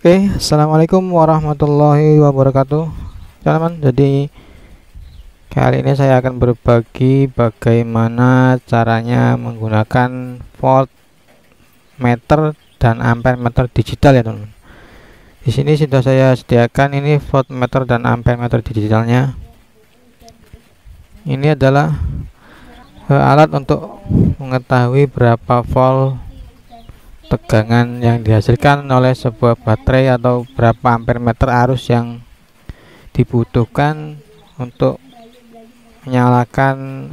Oke, assalamualaikum warahmatullahi wabarakatuh, teman-teman. Jadi kali ini saya akan berbagi bagaimana caranya menggunakan voltmeter dan ampere meter digital ya, teman-teman. Di sini sudah saya sediakan ini voltmeter dan ampere meter digitalnya. Ini adalah alat untuk mengetahui berapa volt tegangan yang dihasilkan oleh sebuah baterai atau berapa ampere meter arus yang dibutuhkan untuk menyalakan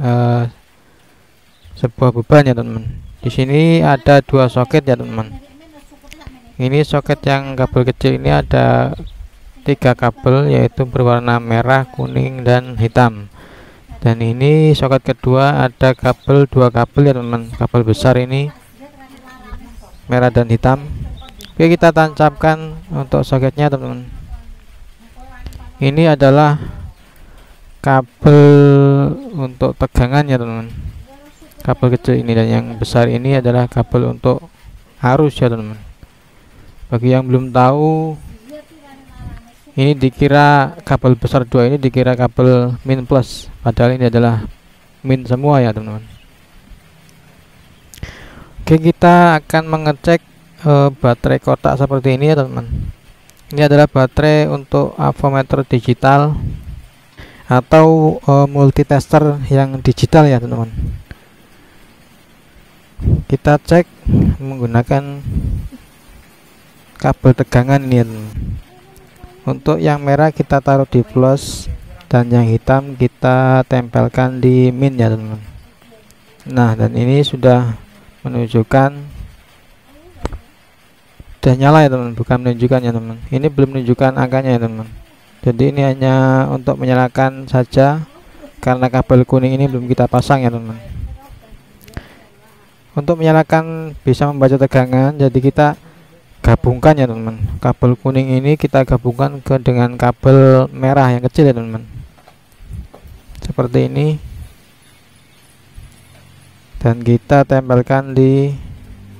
sebuah beban ya, teman-teman. Di sini ada dua soket ya, teman-teman. Ini soket yang kabel kecil ini ada 3 kabel, yaitu berwarna merah, kuning, dan hitam. Dan ini soket kedua ada kabel 2 kabel ya, teman-teman. Kabel besar ini merah dan hitam. Oke, kita tancapkan untuk soketnya, teman-teman. Ini adalah kabel untuk tegangan ya, teman-teman. Kabel kecil ini, dan yang besar ini adalah kabel untuk arus ya, teman-teman. Bagi yang belum tahu, ini dikira kabel besar 2 ini dikira kabel min plus, padahal ini adalah min semua ya, teman-teman. Oke, kita akan mengecek baterai kotak seperti ini ya, teman-teman. Ini adalah baterai untuk avometer digital atau multitester yang digital ya, teman-teman. Kita cek menggunakan kabel tegangan ini ya, teman-teman. Untuk yang merah kita taruh di plus dan yang hitam kita tempelkan di min ya, teman-teman. Nah, dan ini sudah menunjukkan sudah nyala ya, teman-teman, bukan menunjukkan ya, teman-teman. Ini belum menunjukkan angkanya ya, teman-teman. Jadi ini hanya untuk menyalakan saja karena kabel kuning ini belum kita pasang ya, teman-teman. Untuk menyalakan bisa membaca tegangan, jadi kita gabungkan ya, teman-teman. Kabel kuning ini kita gabungkan dengan kabel merah yang kecil ya, teman-teman. Seperti ini. Dan kita tempelkan di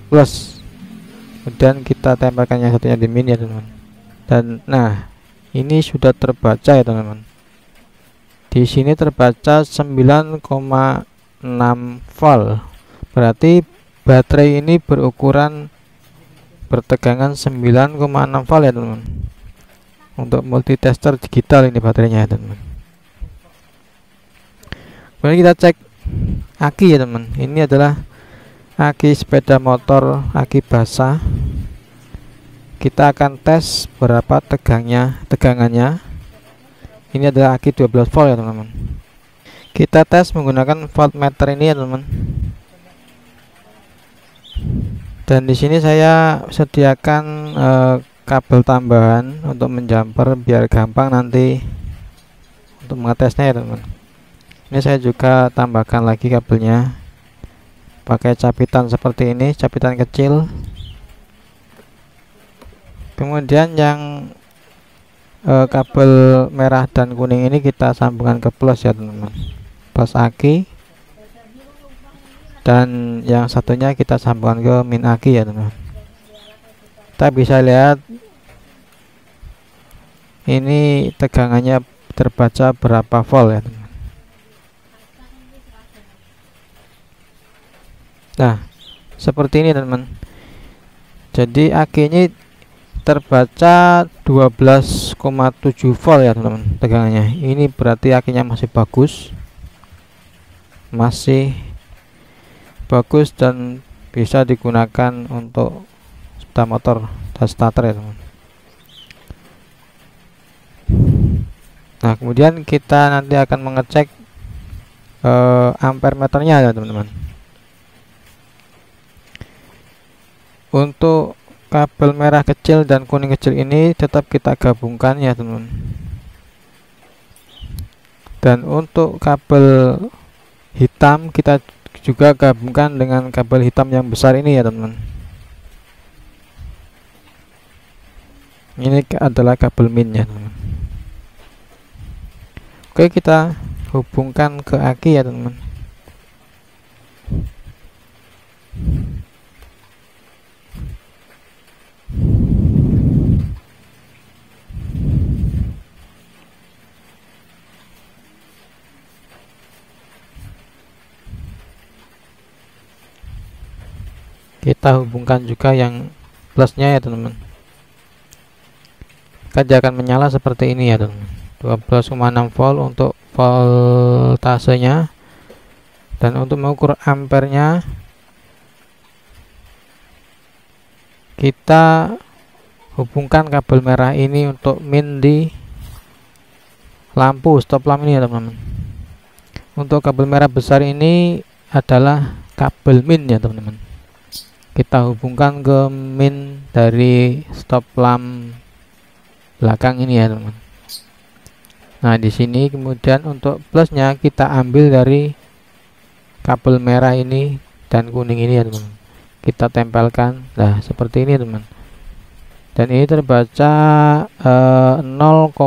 plus. Kemudian kita tempelkan yang satunya di min ya, teman-teman. Dan nah, ini sudah terbaca ya, teman-teman. Di sini terbaca 9,6 volt. Berarti baterai ini berukuran bertegangan 9,6 volt ya, teman-teman. Untuk multitester digital ini baterainya ya, teman-teman. Kemudian kita cek aki ya, teman. Ini adalah aki sepeda motor, aki basah. Kita akan tes berapa tegangannya. Ini adalah aki 12 volt ya, teman-teman. Kita tes menggunakan voltmeter ini ya, teman-teman. Dan di sini saya sediakan kabel tambahan untuk menjumper biar gampang nanti untuk mengetesnya ya, teman-teman. Ini saya juga tambahkan lagi kabelnya pakai capitan seperti ini, capitan kecil. Kemudian yang kabel merah dan kuning ini kita sambungkan ke plus ya, teman-teman. Plus aki. Dan yang satunya kita sambungkan ke min aki ya, teman-teman. Kita bisa lihat ini tegangannya terbaca berapa volt ya, teman-teman. Nah, seperti ini, teman-teman. Jadi aki ini terbaca 12,7 volt ya, teman-teman, tegangannya. Ini berarti akinya masih bagus. Masih bagus dan bisa digunakan untuk sepeda motor dan starter ya, teman. Nah, kemudian kita nanti akan mengecek ampere meternya ya, teman-teman. Untuk kabel merah kecil dan kuning kecil ini tetap kita gabungkan ya, teman-teman. Dan untuk kabel hitam kita juga gabungkan dengan kabel hitam yang besar ini ya, teman-teman. Ini adalah kabel min ya, teman-teman. Oke, kita hubungkan ke aki ya, teman-teman. kita hubungkan juga yang plusnya ya teman-teman. Dia akan menyala seperti ini ya teman-teman. 12,6 volt untuk voltasenya, dan untuk mengukur ampernya kita hubungkan kabel merah ini untuk min di lampu stop lamp ini ya teman-teman. Untuk kabel merah besar ini adalah kabel min ya teman-teman. Kita hubungkan ke min dari stop lamp belakang ini ya teman-teman. Nah di sini kemudian untuk plusnya kita ambil dari kabel merah ini dan kuning ini ya teman-teman. Kita tempelkan, nah seperti ini teman. Dan ini terbaca 0,20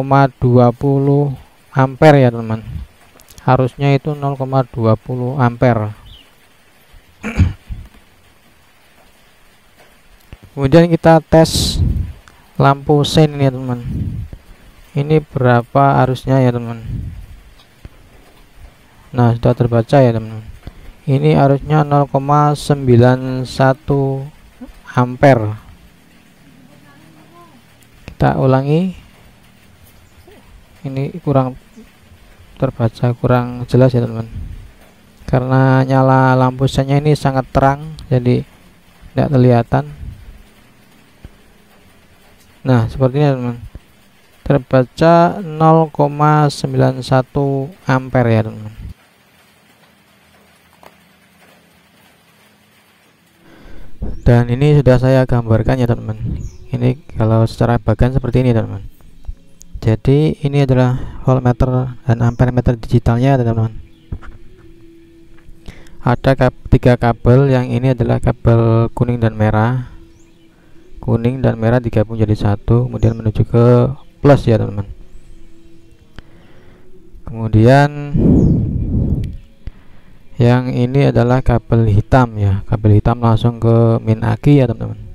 ampere ya teman. Harusnya itu 0,20 ampere. Kemudian kita tes lampu sein ini ya teman. Ini berapa arusnya ya teman. Nah sudah terbaca ya teman. Ini arusnya 0,91 ampere. Kita ulangi. Ini kurang terbaca, kurang jelas ya teman, karena nyala lampu seinnya ini sangat terang jadi tidak kelihatan. Nah seperti ini teman, terbaca 0,91 ampere ya teman. Dan ini sudah saya gambarkan ya teman. Ini kalau secara bagian seperti ini teman. Jadi ini adalah voltmeter dan ampermeter digitalnya teman-teman. Ada tiga kabel, yang ini adalah kabel kuning dan merah. Kuning dan merah digabung jadi satu, kemudian menuju ke plus ya teman-teman. Kemudian yang ini adalah kabel hitam ya, kabel hitam langsung ke min aki ya teman-teman.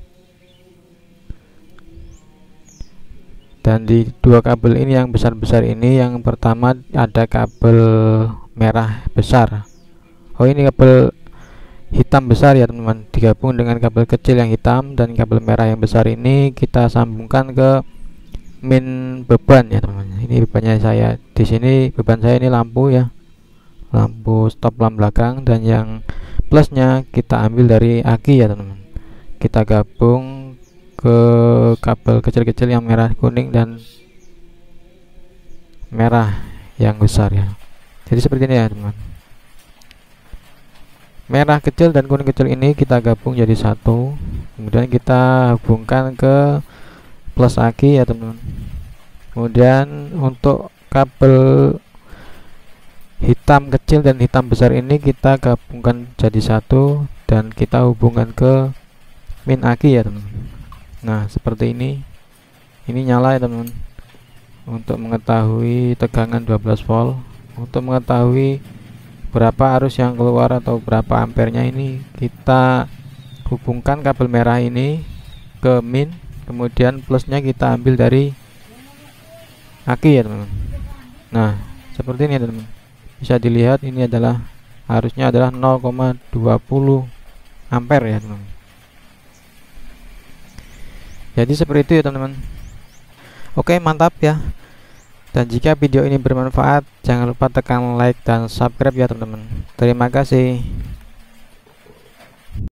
Dan di dua kabel ini yang besar-besar ini, yang pertama ada kabel merah besar. Oh ini kabel hitam besar ya teman-teman, digabung dengan kabel kecil yang hitam, dan kabel merah yang besar ini kita sambungkan ke min beban ya teman-teman. Ini bebannya saya di sini, beban saya ini lampu ya, lampu stop lamp belakang, dan yang plusnya kita ambil dari aki ya teman-teman. Kita gabung ke kabel kecil-kecil yang merah, kuning, dan merah yang besar ya. Jadi seperti ini ya teman. Merah kecil dan kuning kecil ini kita gabung jadi satu, kemudian kita hubungkan ke plus aki ya teman. Kemudian untuk kabel hitam kecil dan hitam besar ini kita gabungkan jadi satu, dan kita hubungkan ke min aki ya teman. Nah seperti ini nyala ya teman. Untuk mengetahui tegangan 12 volt, untuk mengetahui berapa arus yang keluar atau berapa ampernya, ini kita hubungkan kabel merah ini ke min, kemudian plusnya kita ambil dari aki ya teman. Nah seperti ini ya teman, bisa dilihat ini adalah harusnya adalah 0,20 ampere ya teman. Jadi seperti itu ya teman-teman. Oke mantap ya. Dan jika video ini bermanfaat, jangan lupa tekan like dan subscribe ya teman-teman. Terima kasih.